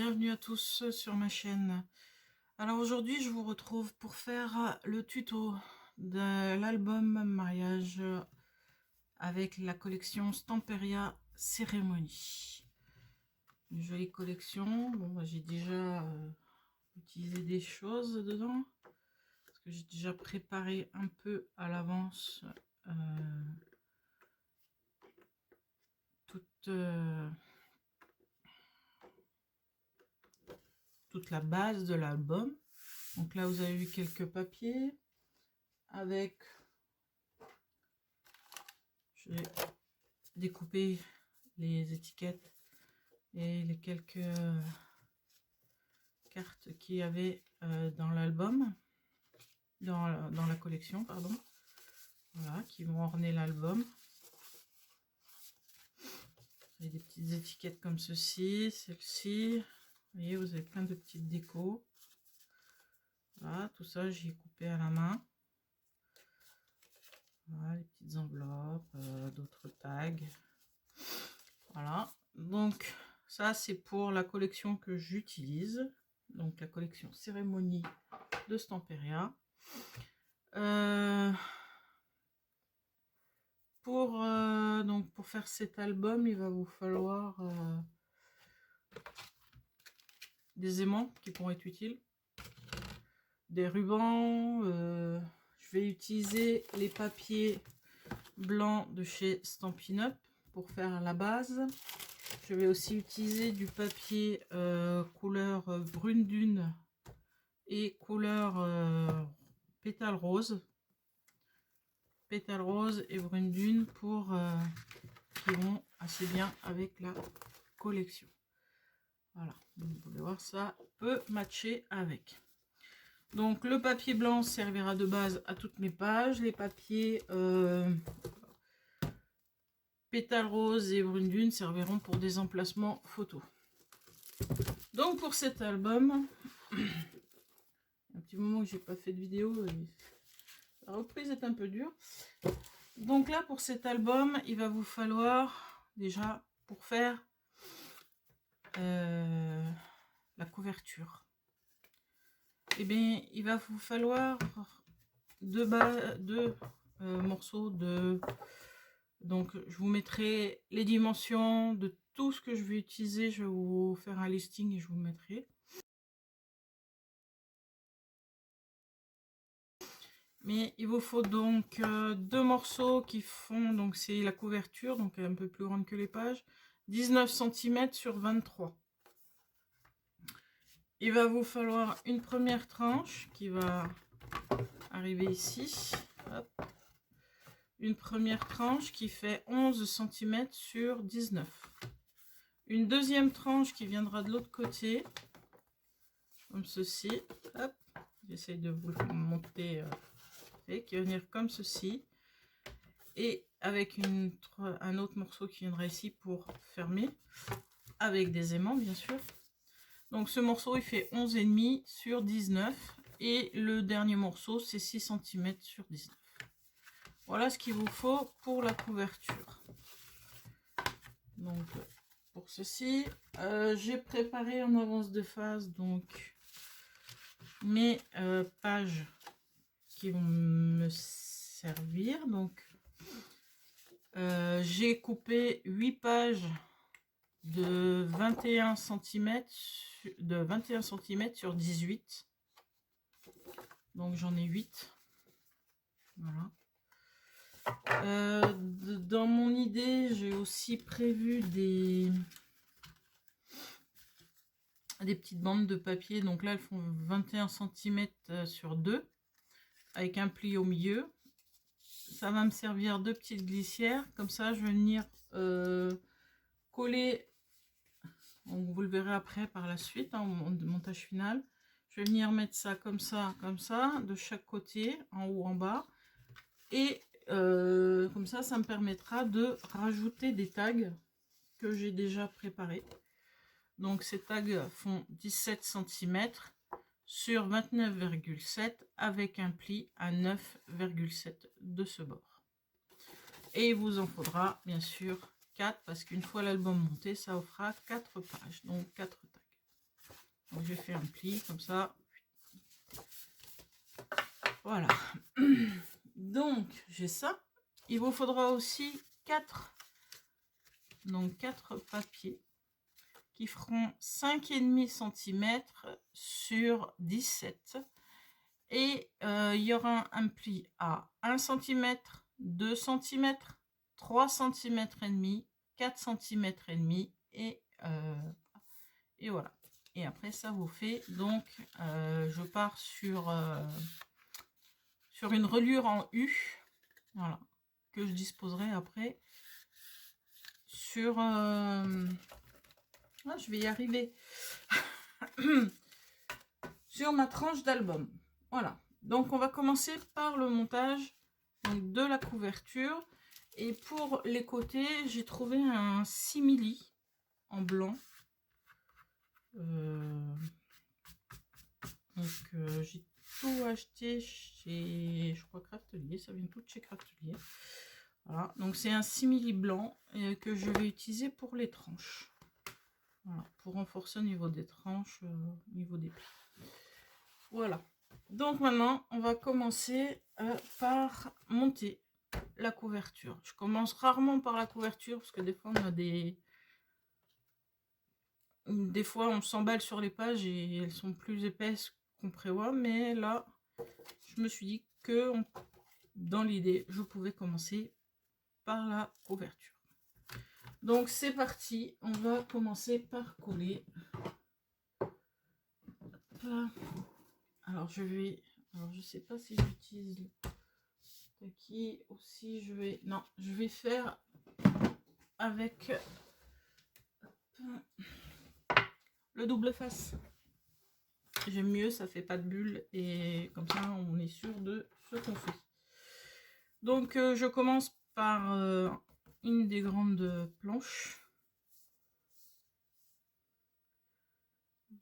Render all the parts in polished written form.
bienvenue à tous sur ma chaîne. Alors aujourd'hui je vous retrouve pour faire le tuto de l'album mariage avec la collection Stamperia Cérémonie. Une jolie collection. Bon, bah, j'ai déjà utilisé des choses dedans parce que j'ai déjà préparé un peu à l'avance toute la base de l'album. Donc là vous avez vu quelques papiers avec, j'ai découpé les étiquettes et les quelques cartes qu'il y avait dans l'album, dans la collection, pardon. Voilà, qui vont orner l'album. Vous avez des petites étiquettes comme ceci, celle-ci. Vous voyez, vous avez plein de petites décos. Voilà, tout ça j'ai coupé à la main. Voilà, les petites enveloppes, d'autres tags. Voilà, donc ça c'est pour la collection que j'utilise, donc la collection Cérémonie de Stamperia. Pour faire cet album, il va vous falloir des aimants qui pourront être utiles, des rubans. Je vais utiliser les papiers blancs de chez Stampin' Up pour faire la base. Je vais aussi utiliser du papier couleur brune dune et couleur pétale rose et brune dune pour qui vont assez bien avec la collection. Voilà, donc vous pouvez voir, ça peut matcher avec. Donc le papier blanc servira de base à toutes mes pages. Les papiers pétale rose et brune dune serviront pour des emplacements photos. Donc pour cet album, un petit moment que j'ai pas fait de vidéo et la reprise est un peu dure. Donc là pour cet album, il va vous falloir déjà pour faire la couverture, et bien il va vous falloir deux morceaux de, donc je vous mettrai les dimensions de tout ce que je vais utiliser. Je vais vous faire un listing et je vous le mettrai. Mais il vous faut donc deux morceaux qui font, donc c'est la couverture, donc un peu plus grande que les pages, 19 cm sur 23. Il va vous falloir une première tranche qui va arriver ici. Hop. Une première tranche qui fait 11 cm sur 19. Une deuxième tranche qui viendra de l'autre côté, comme ceci. Hop. J'essaye de vous le monter, qui va venir comme ceci. Et avec un autre morceau qui viendra ici pour fermer, avec des aimants bien sûr. Donc ce morceau il fait 11,5 sur 19 et le dernier morceau c'est 6 cm sur 19. Voilà ce qu'il vous faut pour la couverture. Donc pour ceci, j'ai préparé en avance de phase donc mes pages qui vont me servir. Donc j'ai coupé 8 pages de 21 cm sur 18. Donc j'en ai 8. Voilà. Dans mon idée, j'ai aussi prévu des petites bandes de papier. Donc là, elles font 21 cm sur 2 avec un pli au milieu. Ça va me servir de petites glissières. Comme ça, je vais venir coller. Donc vous le verrez après par la suite, hein, au montage final. Je vais venir mettre ça, comme ça, de chaque côté, en haut, en bas. Et comme ça, ça me permettra de rajouter des tags que j'ai déjà préparés. Donc ces tags font 17 cm sur 29,7 avec un pli à 9,7 de ce bord. Et il vous en faudra bien sûr 4 parce qu'une fois l'album monté, ça vous fera 4 pages, donc 4 tags. Donc j'ai fait un pli comme ça. Voilà. Donc j'ai ça. Il vous faudra aussi 4 papiers qui feront 5,5 cm sur 17. Et il y aura un pli à 1 cm, 2 cm, 3 cm et demi, 4 cm et demi et voilà. Et après ça vous fait donc je pars sur une reliure en U, voilà, que je disposerai après sur je vais y arriver sur ma tranche d'album. Voilà, donc on va commencer par le montage donc, de la couverture. Et pour les côtés, j'ai trouvé un simili en blanc. J'ai tout acheté chez, je crois, Craftelier. Ça vient tout de chez Craftelier. Voilà, donc c'est un simili blanc que je vais utiliser pour les tranches. Voilà, pour renforcer au niveau des tranches, au niveau des plis. Voilà. Donc maintenant, on va commencer par monter la couverture. Je commence rarement par la couverture parce que des fois, on a des fois, on s'emballe sur les pages et elles sont plus épaisses qu'on prévoit. Mais là, je me suis dit que dans l'idée, je pouvais commencer par la couverture. Donc c'est parti, on va commencer par coller. Alors je sais pas si j'utilise le taquis ou si je vais, non, je vais faire avec le double face. J'aime mieux, ça fait pas de bulles et comme ça on est sûr de ce qu'on fait. Donc je commence par une des grandes planches.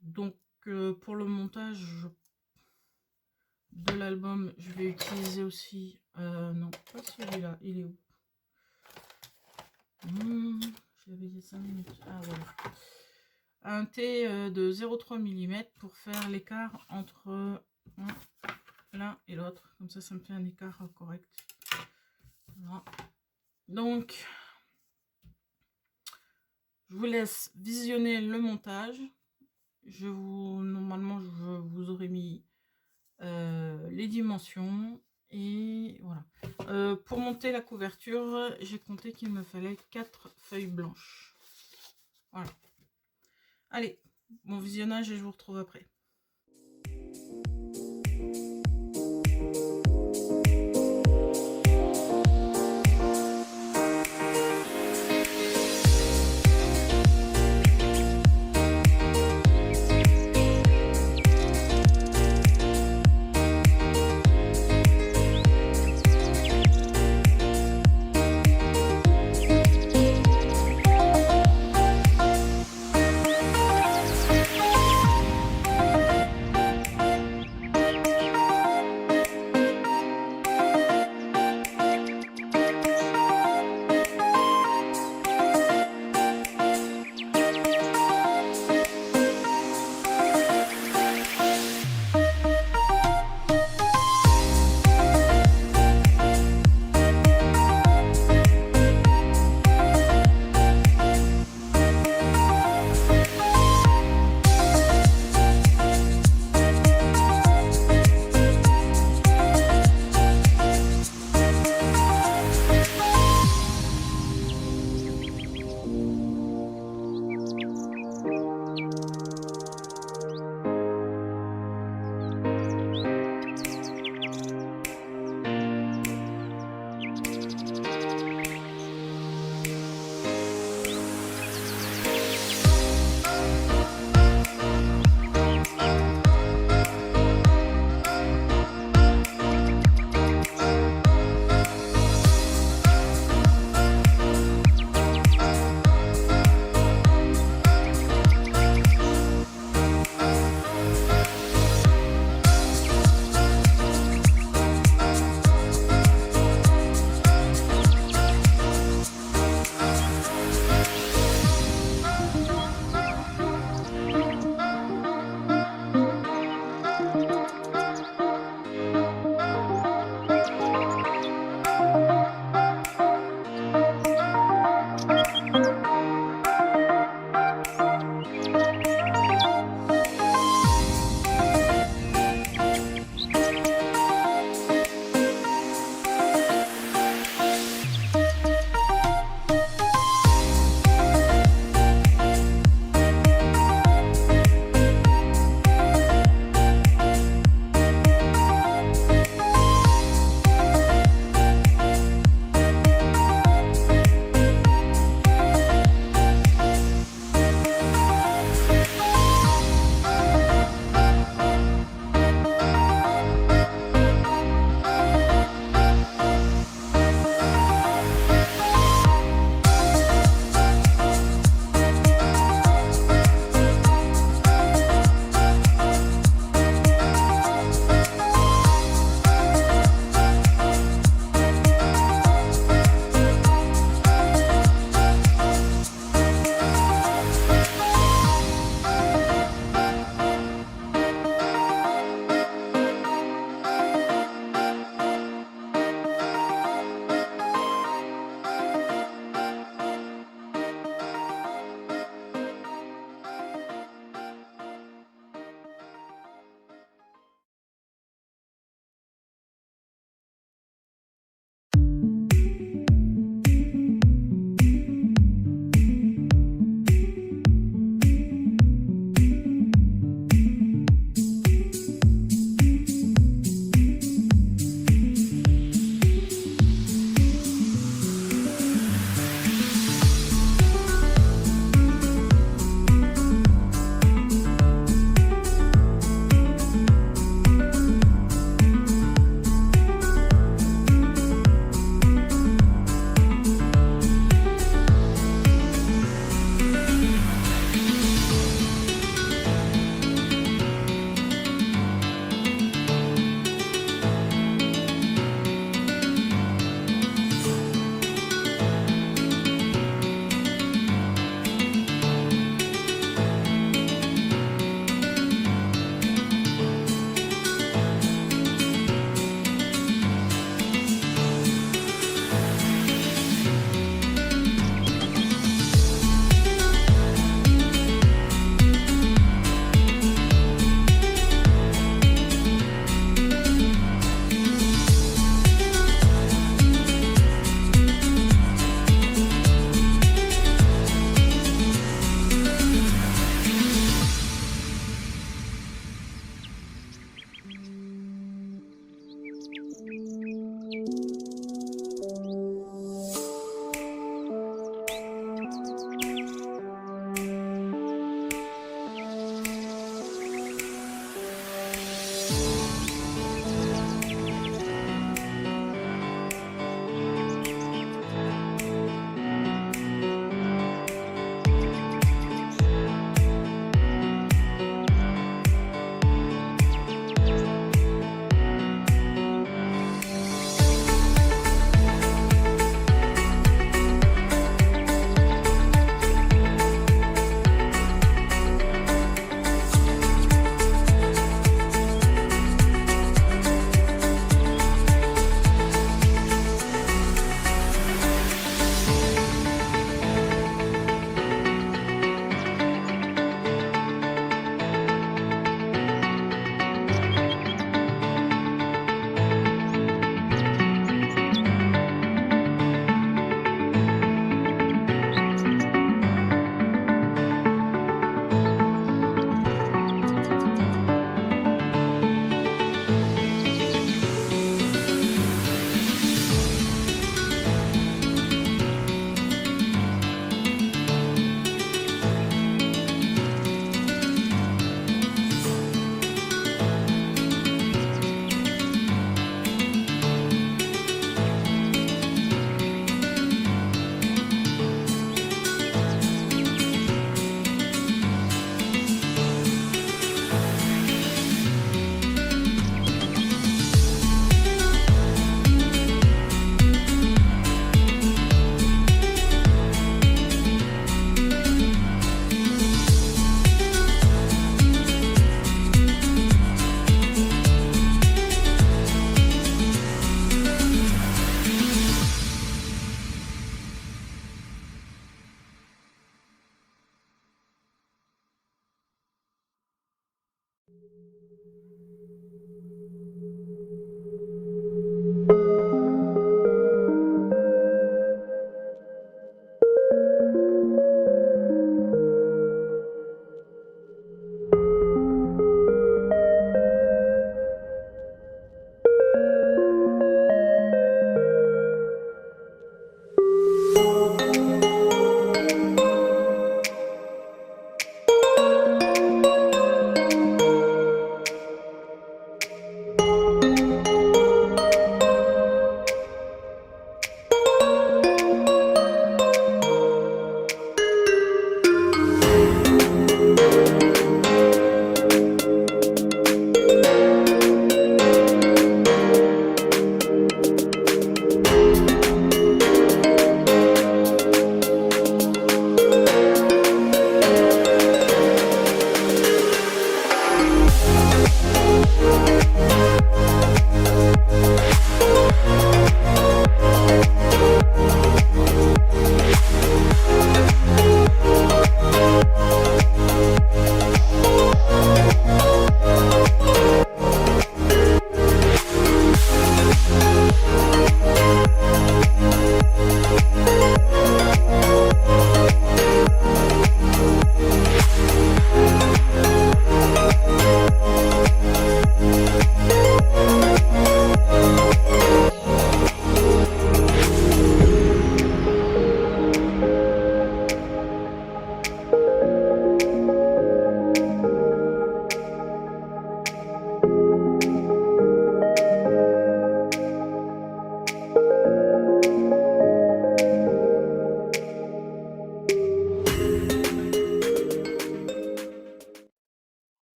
Donc pour le montage de l'album, je vais utiliser aussi non pas celui-là, il est où? J'avais dit 5 minutes. Ah voilà. Un T de 0,3 mm pour faire l'écart entre l'un et l'autre. Comme ça, ça me fait un écart correct. Voilà. Donc, je vous laisse visionner le montage. Normalement, je vous aurais mis les dimensions. Et voilà. Pour monter la couverture, j'ai compté qu'il me fallait 4 feuilles blanches. Voilà. Allez, bon visionnage et je vous retrouve après.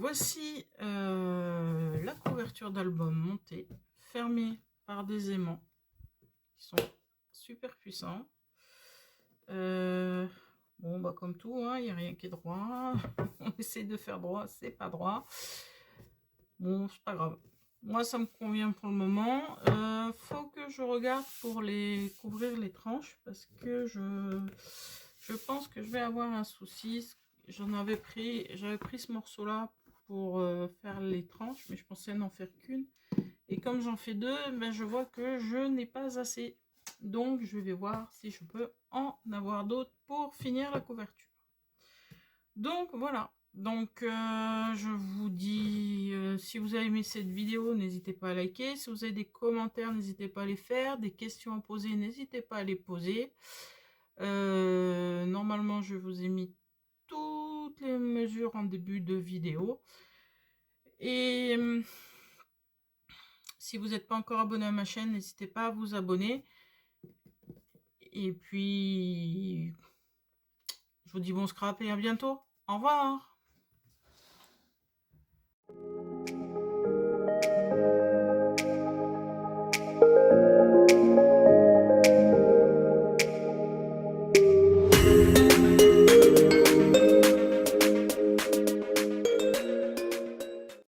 voici la couverture d'album montée, fermée par des aimants qui sont super puissants. Bon, bah comme tout, il n'y a rien qui est droit. On essaie de faire droit, c'est pas droit. Bon, c'est pas grave. Moi, ça me convient pour le moment. Faut que je regarde pour les couvrir les tranches parce que je pense que je vais avoir un souci. J'avais pris ce morceau-là pour faire les tranches, mais je pensais n'en faire qu'une. Et comme j'en fais deux, ben, je vois que je n'ai pas assez. Donc, je vais voir si je peux en avoir d'autres pour finir la couverture. Donc, voilà. Donc, je vous dis, si vous avez aimé cette vidéo, n'hésitez pas à liker. Si vous avez des commentaires, n'hésitez pas à les faire. Des questions à poser, n'hésitez pas à les poser. Normalement, je vous ai mis toutes les mesures en début de vidéo. Et si vous n'êtes pas encore abonné à ma chaîne, n'hésitez pas à vous abonner. Et puis, je vous dis bon scrap et à bientôt. Au revoir.